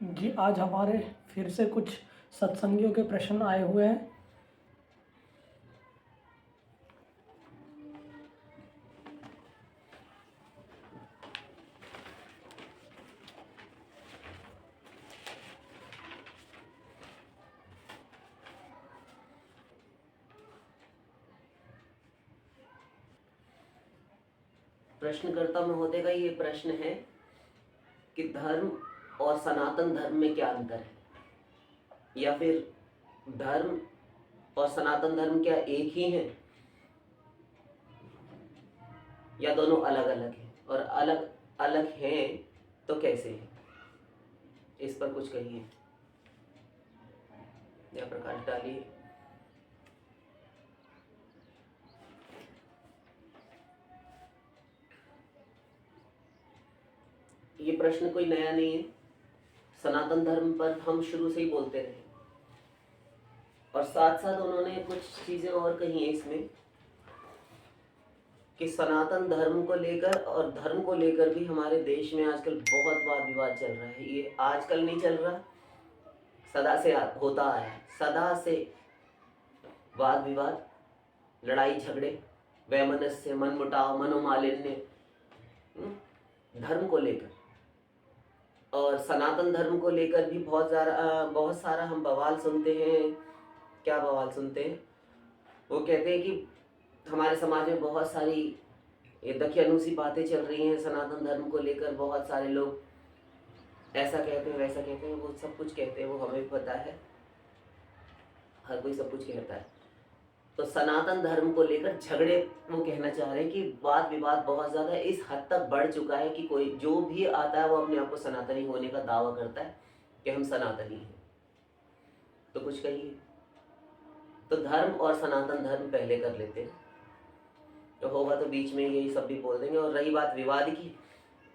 जी, आज हमारे फिर से कुछ सत्संगियों के प्रश्न आए हुए हैं। प्रश्नकर्ता महोदय का ये प्रश्न है कि धर्म और सनातन धर्म में क्या अंतर है, या फिर धर्म और सनातन धर्म क्या एक ही हैं, या दोनों अलग अलग हैं, और अलग अलग हैं तो कैसे हैं। इस पर कुछ कहिए या प्रकाश डालिए। ये प्रश्न कोई नया नहीं है, सनातन धर्म पर हम शुरू से ही बोलते रहे, और साथ साथ उन्होंने कुछ चीजें और कही हैं इसमें कि सनातन धर्म को लेकर और धर्म को लेकर भी हमारे देश में आजकल बहुत वाद विवाद चल रहा है। ये आजकल नहीं चल रहा, सदा से होता आया है। सदा से वाद विवाद, लड़ाई झगड़े, वैमनस्य, मनमुटाव, मनोमालिन्य धर्म को लेकर और सनातन धर्म को लेकर भी बहुत सारा हम बवाल सुनते हैं। क्या बवाल सुनते हैं? वो कहते हैं कि हमारे समाज में बहुत सारी ये दकियानूसी बातें चल रही हैं सनातन धर्म को लेकर। बहुत सारे लोग ऐसा कहते हैं, वैसा कहते हैं, वो सब कुछ कहते हैं, वो हमें भी पता है, हर कोई सब कुछ कहता है। तो सनातन धर्म को लेकर झगड़े, वो कहना चाह रहे हैं कि वाद विवाद बहुत ज्यादा इस हद तक बढ़ चुका है कि कोई जो भी आता है वो अपने आप को सनातनी होने का दावा करता है कि हम सनातनी हैं। तो कुछ कहिए। तो धर्म और सनातन धर्म पहले कर लेते हैं, तो होगा तो बीच में यही सब भी बोल देंगे। और रही बात विवाद की,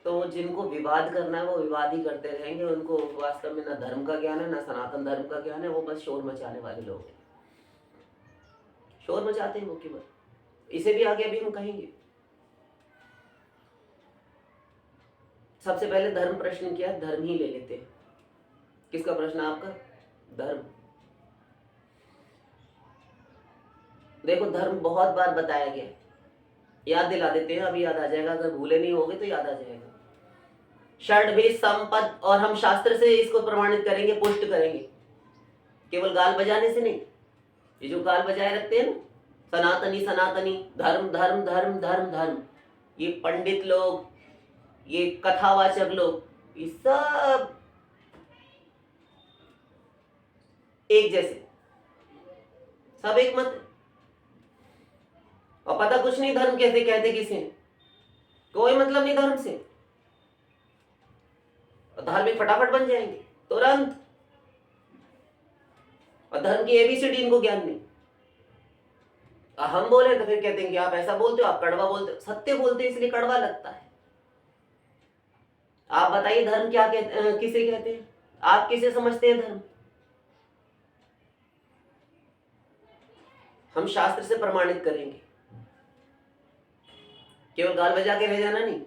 तो जिनको विवाद करना है वो विवाद ही करते रहेंगे। उनको वास्तव में ना धर्म का ज्ञान है, ना सनातन धर्म का ज्ञान है। वो बस शोर मचाने वाले लोग हैं, शोर मचाते हैं वो केवल। इसे भी आगे अभी हम कहेंगे। सबसे पहले धर्म प्रश्न किया, धर्म ही ले लेते हैं। किसका प्रश्न है आपका? धर्म। देखो, धर्म बहुत बार बताया गया, याद दिला देते हैं, अभी याद आ जाएगा। अगर भूले नहीं होगे तो याद आ जाएगा। षड्भेद संपद, और हम शास्त्र से इसको प्रमाणित करेंगे, पुष्ट करेंगे, केवल गाल बजाने से नहीं। ये जो गाल बजाए रखते हैं ना, सनातनी सनातनी, धर्म धर्म धर्म धर्म धर्म, ये पंडित लोग, ये कथावाचक लोग, ये सब एक जैसे, सब एक मत है। और पता कुछ नहीं धर्म कैसे कहते किसे, कोई मतलब नहीं धर्म से, और धार्मिक फटाफट बन जाएंगे तुरंत। और धर्म की एबीसीडी इनको ज्ञान नहीं। हम बोले तो फिर कहते हैं कि आप ऐसा बोलते हो, आप कड़वा बोलते हो। सत्य बोलते हो इसलिए कड़वा लगता है। आप बताइए धर्म क्या किसे कहते हैं? आप किसे समझते हैं धर्म? हम शास्त्र से प्रमाणित करेंगे, केवल गाल बजा के रह जाना नहीं।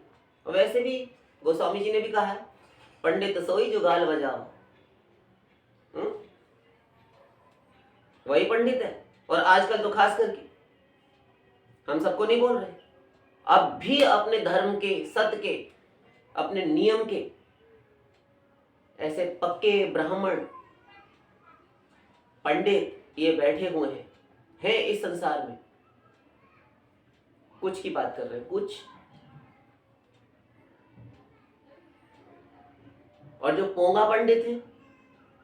और वैसे भी गोस्वामी जी ने भी कहा है, पंडित सोई जो गाल बजाओ। वही पंडित है। और आजकल तो खास करके, हम सबको नहीं बोल रहे, अब भी अपने धर्म के, सत्य के, अपने नियम के ऐसे पक्के ब्राह्मण पंडित ये बैठे हुए हैं इस संसार में। कुछ की बात कर रहे हैं, कुछ। और जो पोंगा पंडित है,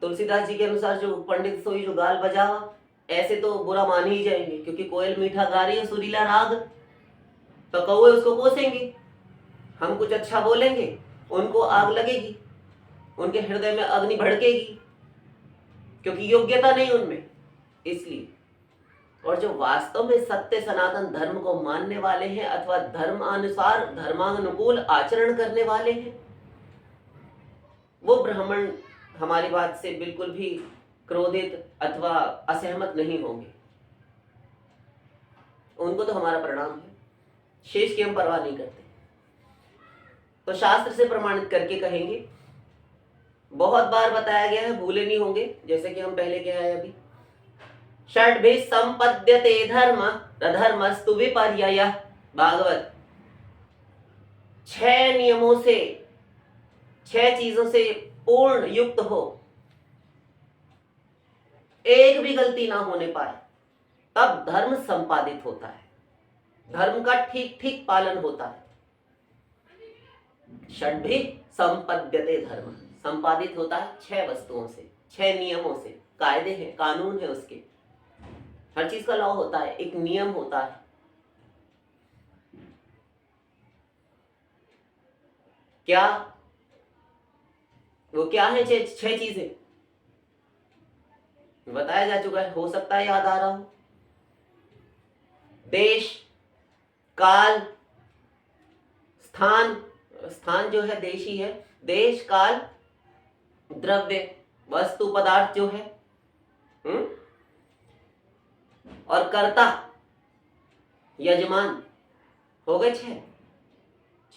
तुलसीदास जी के अनुसार जो पंडित सोई जो गाल बजावा, ऐसे तो बुरा मान ही जाएंगे, क्योंकि कोयल मीठा गा रही है सुरीला राग, तो कौवे उसको कोसेंगे। हम कुछ अच्छा बोलेंगे, उनको आग लगेगी, उनके हृदय में अग्नि भड़केगी, क्योंकि योग्यता नहीं उनमें, इसलिए। और जो वास्तव में सत्य सनातन धर्म को मानने वाले हैं, अथवा धर्मानुसार धर्मानुकूल आचरण करने वाले हैं, वो ब्राह्मण हमारी बात से बिल्कुल भी क्रोधित अथवा असहमत नहीं होंगे। उनको तो हमारा प्रणाम है, शेष की हम परवाह नहीं करते। तो शास्त्र से प्रमाणित करके कहेंगे, बहुत बार बताया गया है, भूले नहीं होंगे, जैसे कि हम पहले क्या है अभी, षड्भिः संपद्यते धर्म धर्मस्तु विपर्ययः। भागवत 6 नियमों से, 6 चीजों से पूर्ण युक्त हो, एक भी गलती ना होने पाए, तब धर्म संपादित होता है, धर्म का ठीक ठीक पालन होता है। षड्भिः संपद्यते धर्म, संपादित होता है 6 वस्तुओं से, 6 नियमों से। कायदे हैं, कानून है उसके, हर चीज का लॉ होता है, एक नियम होता है। क्या वो क्या है 6 चीजें? बताया जा चुका है, हो सकता है याद आ रहा हो। देश, काल, स्थान, स्थान जो है देश ही है, देश, काल, द्रव्य, वस्तु, पदार्थ जो है, और कर्ता, यजमान। हो गए 6?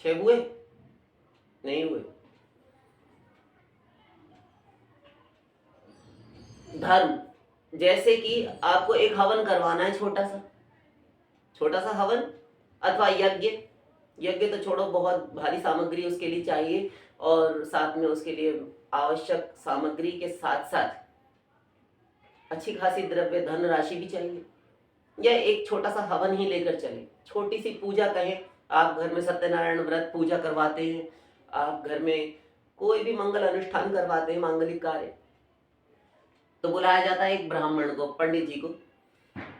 6 हुए? नहीं हुए। धर्म, जैसे कि आपको एक हवन करवाना है, छोटा सा हवन अथवा यज्ञ। यज्ञ तो छोड़ो, बहुत भारी सामग्री उसके लिए चाहिए, और साथ में उसके लिए आवश्यक सामग्री के साथ साथ अच्छी खासी द्रव्य धन राशि भी चाहिए। या एक छोटा सा हवन ही लेकर चले, छोटी सी पूजा कहें, आप घर में सत्यनारायण व्रत पूजा करवाते हैं, आप घर में कोई भी मंगल अनुष्ठान करवाते हैं, मांगलिक कार्य, तो बुलाया जाता है एक ब्राह्मण को, पंडित जी को,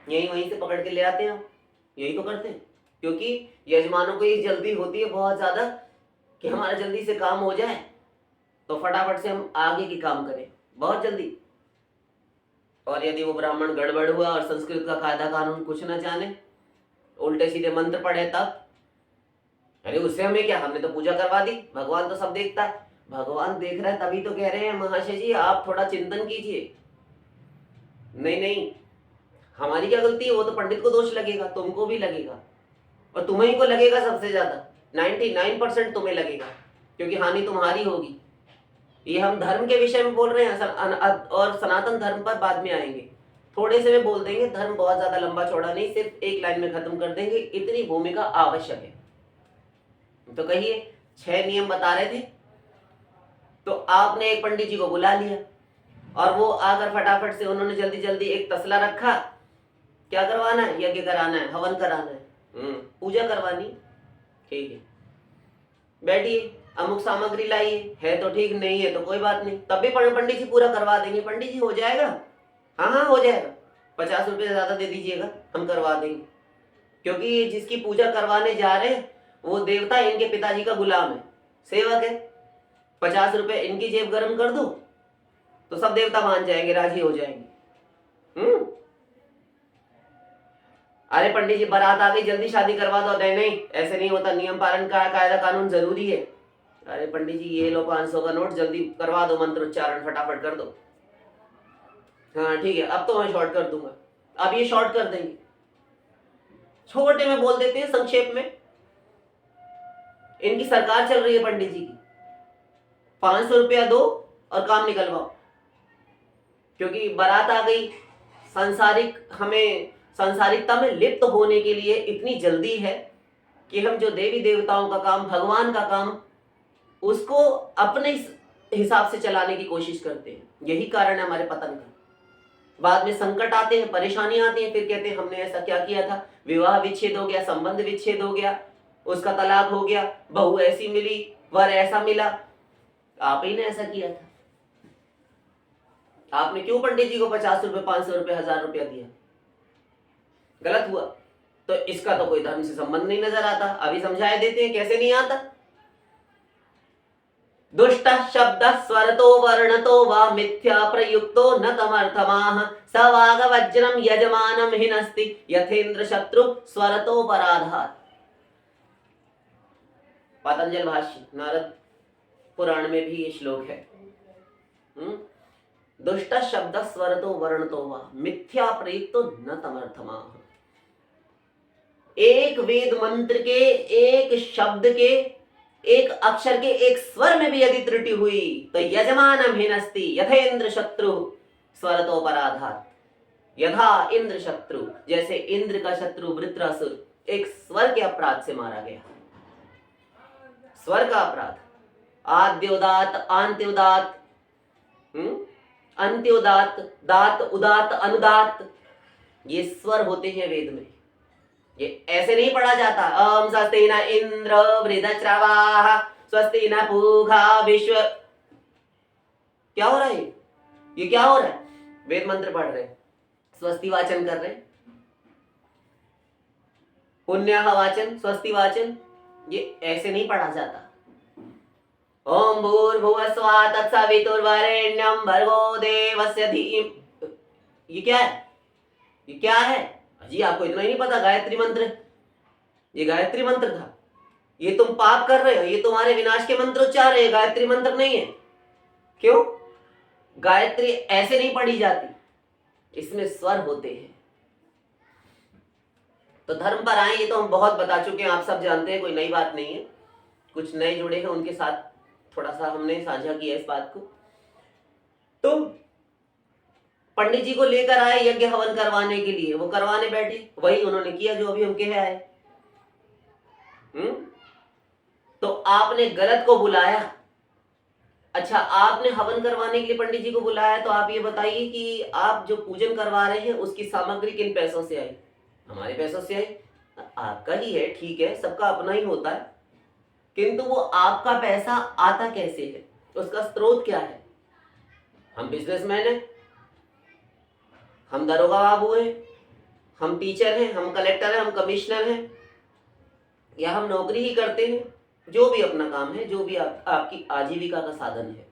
यहीं वहीं से पकड़ के ले आते हैं। आप यही तो करते हैं, क्योंकि यजमानों को ये जल्दी होती है बहुत ज्यादा कि हमारा जल्दी से काम हो जाए, तो फटाफट से हम आगे की काम करें, बहुत जल्दी। और यदि वो ब्राह्मण गड़बड़ हुआ और संस्कृत का कायदा कानून कुछ न जाने, उल्टे सीधे मंत्र पढ़े, तब अरे उससे हमें क्या, हमने तो पूजा करवा दी, भगवान तो सब देखता है। भगवान देख रहा है तभी तो कह रहे हैं महाशय जी आप थोड़ा चिंतन कीजिए। नहीं, हमारी क्या गलती है? वो तो पंडित को दोष लगेगा, तुमको भी लगेगा, और तुम्हें ही को लगेगा सबसे ज्यादा, 99% तुम्हें लगेगा, क्योंकि हानि तुम्हारी होगी। ये हम धर्म के विषय में बोल रहे हैं, और सनातन धर्म पर बाद में आएंगे, थोड़े से में बोल देंगे, धर्म बहुत ज्यादा लंबा चौड़ा नहीं, सिर्फ एक लाइन में खत्म कर देंगे, इतनी भूमिका आवश्यक है। तो कहिए 6 नियम बता रहे थे, तो आपने एक पंडित जी को बुला लिया, और वो आकर फटाफट से उन्होंने जल्दी जल्दी एक तसला रखा, क्या करवाना है? यज्ञ कराना है, हवन कराना है, पूजा करवानी, ठीक है, बैठिए, अमुक सामग्री लाइए, है तो ठीक, नहीं है तो कोई बात नहीं, तब भी पंडित जी पूरा करवा देंगे। पंडित जी हो जाएगा, हाँ हो जाएगा, 50 रुपये ज्यादा दे दीजिएगा, हम करवा देंगे, क्योंकि जिसकी पूजा करवाने जा रहे हैं वो देवता इनके पिताजी का गुलाम है, सेवक है। 50 रुपये इनकी जेब गर्म कर दो तो सब देवता मान जाएंगे, राजी हो जाएंगे। अरे पंडित जी बारात आ गई, जल्दी शादी करवा दो, नहीं ऐसे नहीं होता, नियम पालन का कायदा कानून जरूरी है। अरे पंडित जी ये लो 500 का नोट, जल्दी करवा दो, मंत्र उच्चारण फटाफट कर दो। हाँ ठीक है, अब तो मैं शॉर्ट कर दूंगा, अब ये शॉर्ट कर देंगे, छोटे में बोल देते हैं, संक्षेप में। इनकी सरकार चल रही है पंडित जी की, 500 रुपया दो और काम निकलवाओ, क्योंकि बारात आ गई, हमें सांसारिकता में लिप्त होने के लिए इतनी जल्दी है कि हम जो देवी देवताओं का काम, भगवान का काम, उसको अपने हिसाब से चलाने की कोशिश करते हैं। यही कारण है हमारे पतन का। बाद में संकट आते हैं, परेशानियां आती हैं, फिर कहते हैं हमने ऐसा क्या किया था, विवाह विच्छेद हो गया, संबंध विच्छेद हो गया, उसका तलाक हो गया, बहू ऐसी मिली, वर ऐसा मिला, आप ही ने ऐसा किया था। आपने क्यों पंडित जी को 50 रुपए, 500 रुपए, 1000 रुपया दिया? गलत हुआ। तो इसका तो कोई धर्म से संबंध नहीं नजर आता। अभी समझाए देते हैं कैसे नहीं आता। दुष्ट शब्द स्वरतो वर्णतो वा मिथ्या प्रयुक्तो न तमर्थमाह सवाग वज्रम यजमानम हिनस्ति यथेन्द्र शत्रु स्वरतो पराधात। पतंजल भाष्य, नारद पुराण में भी ये श्लोक है। दुष्ट शब्द स्वरतो वर्णतो वा मिथ्या प्रयुक्तो न तमर्थमाह। एक वेद मंत्र के, एक शब्द के, एक अक्षर के एक स्वर में भी यदि त्रुटि हुई तो यजमानम हिनस्ति यथेन्द्र शत्रु स्वरतोपराधात। यथा इंद्र शत्रु, जैसे इंद्र का शत्रु वृत्रासुर एक स्वर के अपराध से मारा गया। स्वर का अपराध, आद्योदात आंत्योदात, अंत्योदात, दात उदात अनुदात, ये स्वर होते हैं वेद में। ये ऐसे नहीं पढ़ा जाता ओम स्वस्ति न इंद्र वृद्धश्रवाः स्वस्ति न पूषा विश्व। क्या हो रहा है? ये क्या हो रहा है? वेद मंत्र पढ़ रहे, स्वस्ति वाचन कर रहे, पुण्यः वाचन, स्वस्ति वाचन, ये ऐसे नहीं पढ़ा जाता। ओम भूर्भुवः स्वः तत्सवितुर्वरेण्यं भर्गो देवस्य धीमहि। ये क्या है? ये क्या है जी? आपको इतना ही नहीं पता? गायत्री मंत्र, ये गायत्री मंत्र था। ये तुम पाप कर रहे हो, ये तुम्हारे विनाश के मंत्रोच्चार है, गायत्री मंत्र नहीं है। क्यों? गायत्री ऐसे नहीं पढ़ी जाती, इसमें स्वर होते हैं। तो धर्म पर आए, ये तो हम बहुत बता चुके हैं, आप सब जानते हैं, कोई नई बात नहीं है। कुछ नए जुड़े हैं, उनके साथ थोड़ा सा हमने साझा किया इस बात को। तो पंडित जी को लेकर आए यज्ञ हवन करवाने के लिए, वो करवाने बैठे, वही उन्होंने किया जो अभी हम कह आए। तो आपने गलत को बुलाया। अच्छा, आपने हवन करवाने के लिए पंडित जी को बुलाया, तो आप ये बताइए कि आप जो पूजन करवा रहे हैं उसकी सामग्री किन पैसों से आई? हमारे पैसों से आई। आपका ही है, ठीक है, सबका अपना ही होता है, किंतु वो आपका पैसा आता कैसे है, उसका स्रोत क्या है? हम बिजनेसमैन हैं, हम दरोगा बाबू हैं, हम टीचर हैं, हम कलेक्टर हैं, हम कमिश्नर हैं, या हम नौकरी ही करते हैं, जो भी अपना काम है, जो भी आपकी आजीविका का साधन है,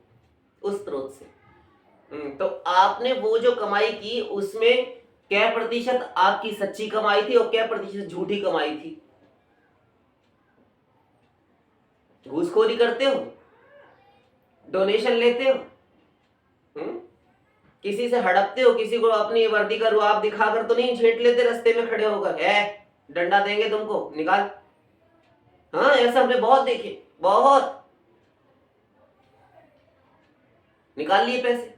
उस स्रोत से। तो आपने वो जो कमाई की उसमें क्या प्रतिशत आपकी सच्ची कमाई थी और क्या प्रतिशत झूठी कमाई थी? घूसखोरी करते हो, डोनेशन लेते हो, किसी से हड़पते हो, किसी को अपनी वर्दी का रुआब दिखाकर तो नहीं झेट लेते रास्ते में खड़े होकर, है डंडा देंगे तुमको, निकाल। हाँ, ऐसा हमने बहुत देखे, बहुत निकाल लिए पैसे,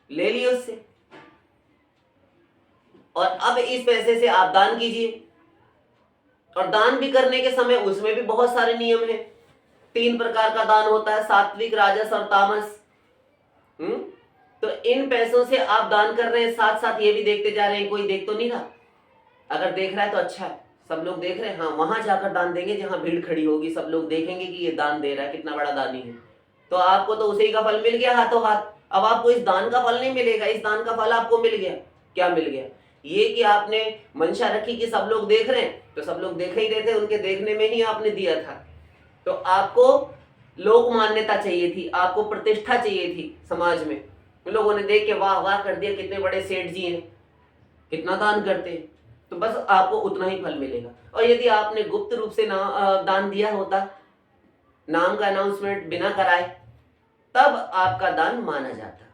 ले लिए उससे, और अब इस पैसे से आप दान कीजिए। और दान भी करने के समय उसमें भी बहुत सारे नियम हैं। 3 प्रकार का दान होता है, सात्विक, राजस और तामस। तो इन पैसों से आप दान कर रहे हैं, साथ साथ ये भी देखते जा रहे हैं कोई देख तो नहीं रहा। अगर देख रहा है तो अच्छा है, सब लोग देख रहे हैं, हाँ, वहां जाकर दान देंगे जहां भीड़ खड़ी होगी, सब लोग देखेंगे कि ये दान दे रहा है, कितना बड़ा दानी है, तो आपको तो उसी का फल मिल गया हाथों हाथ। अब आपको इस दान का फल नहीं मिलेगा, इस दान का फल आपको मिल गया। क्या मिल गया? ये कि आपने मंशा रखी कि सब लोग देख रहे हैं, तो सब लोग देख ही रहे थे, उनके देखने में ही आपने दिया था। तो आपको लोक मान्यता चाहिए थी, आपको प्रतिष्ठा चाहिए थी समाज में, लोगों ने देख के वाह वाह कर दिया, कितने बड़े सेठ जी हैं, कितना दान करते हैं, तो बस आपको उतना ही फल मिलेगा। और यदि आपने गुप्त रूप से दान दिया होता, नाम का अनाउंसमेंट बिना कराए, तब आपका दान माना जाता।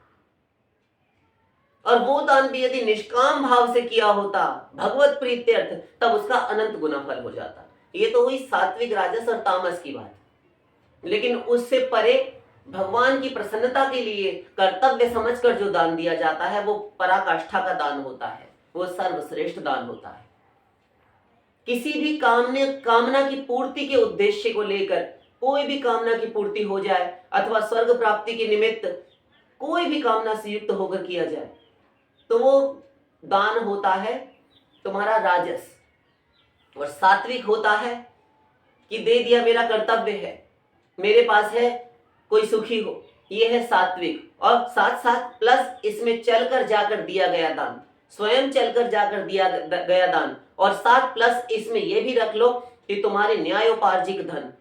और वो दान भी यदि निष्काम भाव से किया होता, भगवत प्रीत्यर्थ, तब उसका अनंत गुना फल हो जाता। ये तो हुई सात्विक, राजस और तामस की बात। लेकिन उससे परे भगवान की प्रसन्नता के लिए कर्तव्य समझकर जो दान दिया जाता है, वो पराकाष्ठा का दान होता है, वो सर्वश्रेष्ठ दान होता है। किसी भी कामना की पूर्ति के उद्देश्य को लेकर कोई भी कामना की पूर्ति हो जाए, अथवा स्वर्ग प्राप्ति के निमित्त कोई भी कामना से युक्त होकर किया जाए, तो वो दान होता है तुम्हारा राजस। और सात्विक होता है कि दे दिया, मेरा कर्तव्य है, मेरे पास है, कोई सुखी हो, ये है सात्विक। और साथ साथ प्लस इसमें चलकर जाकर दिया गया दान, स्वयं चलकर जाकर दिया गया दान, और साथ प्लस इसमें यह भी रख लो कि तुम्हारे न्यायोपार्जित धन,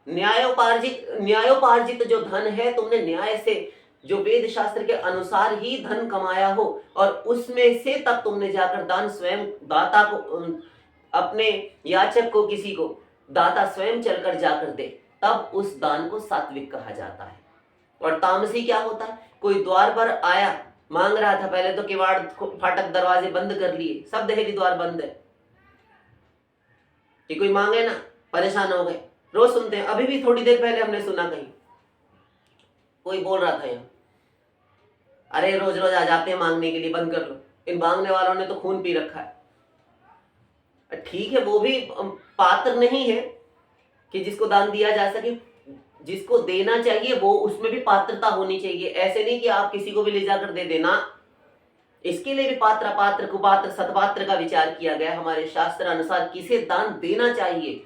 न्यायोपार्जित जो धन है, तुमने न्याय से, जो वेद शास्त्र के अनुसार ही धन कमाया हो, और उसमें से तब तुमने जाकर दान स्वयं दाता को, अपने याचक को, किसी को दाता स्वयं चलकर जाकर दे, तब उस दान को सात्विक कहा जाता है। और तामसी क्या होता है? कोई द्वार पर आया, मांग रहा था, पहले तो किवाड़ फाटक दरवाजे बंद कर लिए, सब दहली द्वार बंद है कि कोई मांगे ना, परेशान हो गए, रोज सुनते हैं। अभी भी थोड़ी देर पहले हमने सुना, कहीं कोई बोल रहा था यहाँ, अरे रोज रोज आ जाते हैं मांगने के लिए, बंद कर लो, इन मांगने वालों ने तो खून पी रखा है। ठीक है, वो भी पात्र नहीं है कि जिसको दान दिया जा सके। जिसको देना चाहिए वो, उसमें भी पात्रता होनी चाहिए। ऐसे नहीं कि आप किसी को भी ले जाकर दे देना। इसके लिए भी पात्र, अपात्र, कुपात्र, सतपात्र का विचार किया गया हमारे शास्त्र अनुसार। किसे दान देना चाहिए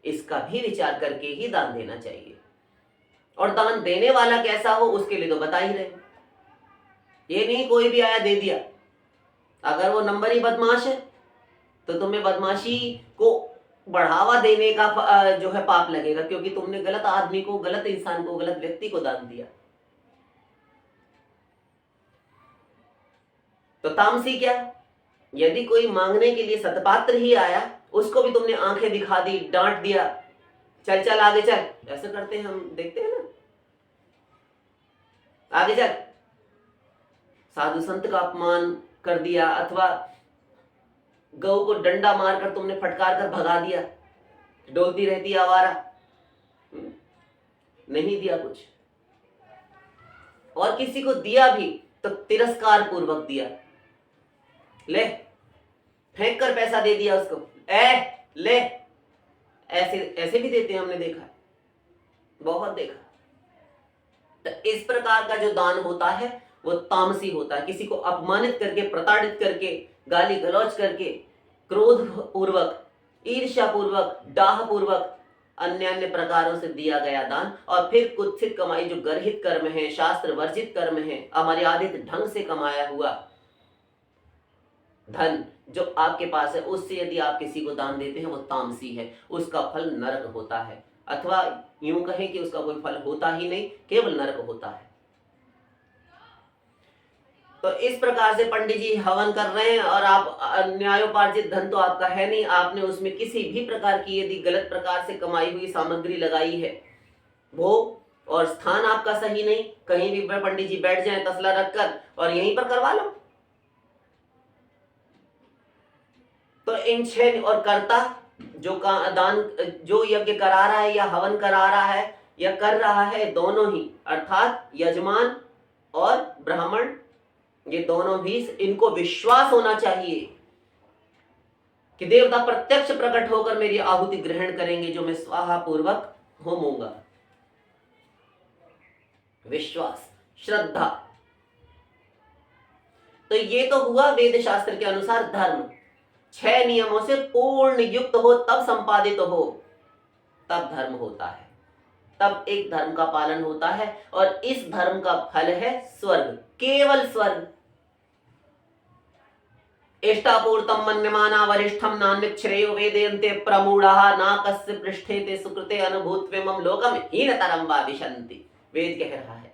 इसका भी विचार करके ही दान देना चाहिए। और दान देने वाला कैसा हो उसके लिए तो बता ही रहे। ये नहीं कोई भी आया दे दिया। अगर वो नंबर ही बदमाश है तो तुम्हें बदमाशी को बढ़ावा देने का जो है पाप लगेगा, क्योंकि तुमने गलत आदमी को, गलत इंसान को, गलत व्यक्ति को दान दिया। तो तामसी क्या, यदि कोई मांगने के लिए सतपात्र ही आया, उसको भी तुमने आंखें दिखा दी, डांट दिया, चल चल आगे चल, ऐसे करते हैं हम, देखते हैं ना, आगे चल, साधु संत का अपमान कर दिया, अथवा गऊ को डंडा मारकर तुमने फटकार कर भगा दिया, डोलती रहती आवारा, नहीं दिया कुछ। और किसी को दिया भी तो तिरस्कार पूर्वक दिया, ले फेंक कर पैसा दे दिया उसको, ले, ऐसे ऐसे भी देते हैं, हमने देखा, बहुत देखा। तो इस प्रकार का जो दान होता है वो तामसी होता है। किसी को अपमानित करके, प्रताड़ित करके, गाली गलौज करके, क्रोध पूर्वक, ईर्ष्या पूर्वक, डाह पूर्वक, अन्य अन्य प्रकारों से दिया गया दान। और फिर कुत्सित कमाई, जो गर्हित कर्म है, शास्त्र वर्जित कर्म है, अमर्यादित ढंग से कमाया हुआ धन जो आपके पास है, उससे यदि आप किसी को दान देते हैं वो तामसी है, उसका फल नरक होता है। अथवा यूं कहें कि उसका कोई फल होता ही नहीं, केवल नरक होता है। तो इस प्रकार से पंडित जी हवन कर रहे हैं और आप, न्यायोपार्जित धन तो आपका है नहीं, आपने उसमें किसी भी प्रकार की यदि गलत प्रकार से कमाई हुई सामग्री लगाई है, वो, और स्थान आपका सही नहीं, कहीं भी पंडित जी बैठ जाएं तसला रखकर और यहीं पर करवा लो, तो इन 6 और कर्ता जो का दान, जो यज्ञ करा रहा है या हवन करा रहा है या कर रहा है, दोनों ही, अर्थात यजमान और ब्राह्मण, ये दोनों भी, इनको विश्वास होना चाहिए कि देवता प्रत्यक्ष प्रकट होकर मेरी आहुति ग्रहण करेंगे जो मैं स्वाहा पूर्वक होमूंगा। विश्वास, श्रद्धा। तो ये तो हुआ वेद शास्त्र के अनुसार धर्म। 6 नियमों से पूर्ण युक्त हो, तब संपादित हो, तब धर्म होता है, तब एक धर्म का पालन होता है। और इस धर्म का फल है स्वर्ग, केवल स्वर्ग। इष्टापूर्तम मन्यमाना वरिष्ठम नान्यत् श्रेयो वेदेन्ते प्रमूढ़ः ना कस्य पृष्ठे ते सुकृते अनुभूत्वेमं लोकम हीनतरं वा विशन्ति। वेद कह रहा है,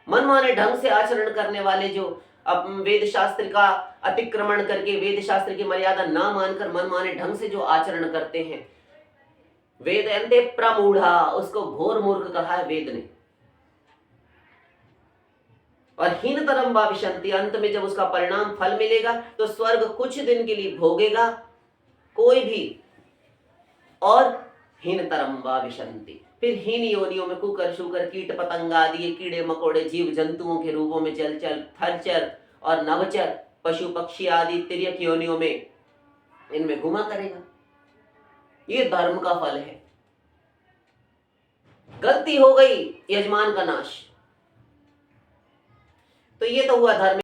मनमाने ढंग से आचरण करने वाले, जो वेद शास्त्र का अतिक्रमण करके, वेद शास्त्र की मर्यादा ना मानकर मनमाने ढंग से जो आचरण करते हैं, वेदेन्ते प्रमूढ़ा, उसको घोर मूर्ख कहा है वेद ने। और हीनतरम वा विशन्ति, अंत में जब उसका परिणाम फल मिलेगा तो स्वर्ग कुछ दिन के लिए भोगेगा कोई भी, और हीनतरम वा विशन्ति, फिर हीन योनियों में कुकर, शुकर, कीट पतंग आदि कीड़े मकोड़े जीव जंतुओं के रूपों में जलचर, थलचर और नवचर, पशु पक्षी आदि तिर्यक योनियों में इनमें घुमा करेगा। ये धर्म का फल है। गलती हो गई, यजमान का नाश। तो ये तो हुआ धर्म।